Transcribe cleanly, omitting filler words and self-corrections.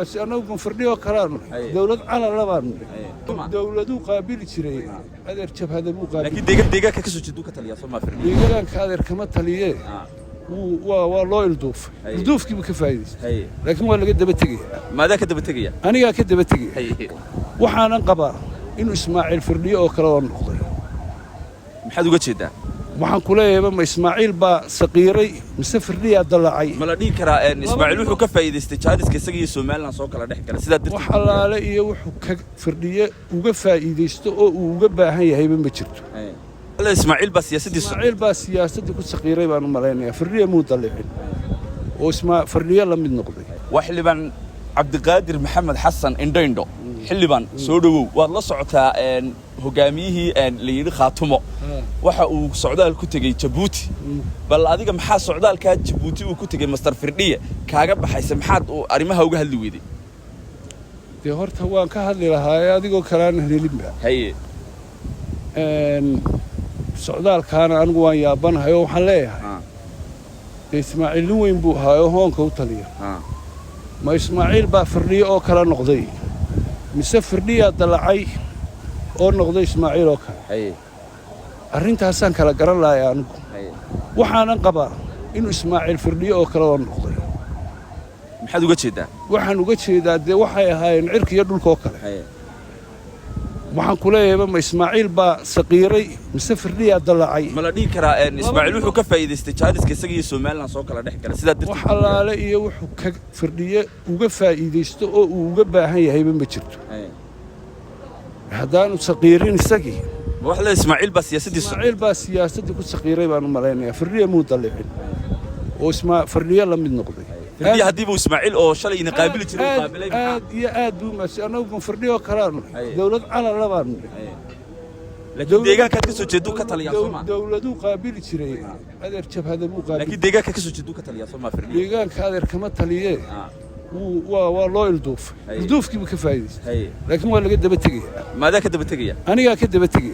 بس أنا أقول فردي وكلام دولة على لبان دولة قابل شيء هذا ارتب هذا مو قابل لكن دقيقة كسر جدوك تليا صوم ما فردي دقيقة هذا كم تليه والله الدوف كيف كفاية لكن ولا قد بتجي ماذا كده بتجي أنا كده بتجي وحنا نقبل إنه إسماعيل فردي وكلام نقضي محد وقت شده waxaan ku leeyahay ma Ismaaciil ba saqiiray mise firdhiya dalacay ma la dhigi karaa in Ismaaciil wuxuu ka faa'iideystay jaadiska isaga iyo Soomaaliland soo kala dhex galay sida darteed wax alaale iyo wuxuu ka firdhiye uga faa'iideysto oo uu uga baahan yahay ma jirto Ismaaciil ba siyaasadii ku saqiiray baan u maleynayaa firdhiya muu dalicin oo firdhiya la mid noqday waxliban Cabdiqaadir Maxamed Xasan Indho xiliban soo dhawow waad la socotaa hogaamiyihii la yiri Khaatumo waxa uu socdaal ku tagay Djibouti bal adiga maxaa socdaalka Djibouti uu ku tagay Master Firdhiye kaaga baxaysa maxaad arimaha uga hadli weeday de horta waan ka hadli lahaa adigoo kalaan helinba haye socdaalkaana anigu waan yaabanahay oo waxaan leeyahay Ismaaciil weyn buu haayo hoonka u taliya ma Ismaaciil baa Firdhiye oo kala noqday mise Firdhiya dalacay oo noqday Ismaaciil oo kale arrintaasaan kala garan lahayaa anigu waxaan qabaa inuu Ismaaciil Firdhiye oo kale noqday maxaad uga jeedaa waxaan uga jeedaa de waxay ahaayeen cirka iyo dhulka oo kale waxaan ku leeyahay ma Ismaaciil baa saqiiray mise Firdhiya dalacay ma la dhigi karaa Ismaaciil wuxuu ka faa'iideystay jaadiska isaga iyo Soomaaliland soo kala dhex galay sida darteed wax alaale iyo wuxuu ka Firdhiye uga faa'iideysto oo uu uga baahan yahay ma jirto haddaanu saqiirin isagii wax la Ismaaciil baa siyaasadii ku saqiiray baan u maleynayaa Firdhiye muu dalicin oo Firdhiye la mid noqday Firdhiye hadii buu Ismaaciil oo shalay in qaabil jiray qaabilay aad buu ma ana ugu Firdhiye kalaam dawlad ala labaan laakiin deegaanka ka soo jeedo ka taliya Soomaa dawladu qaabil jiray adeer jabhada buu qaabil laakiin deegaanka ka soo jeedo ka taliya Soomaa Firdhiye deegaanka adeer kama taliye والله الدوف كيف كفاية لكن ولا قد بتجي ماذا كده بتجي أنا كده بتجي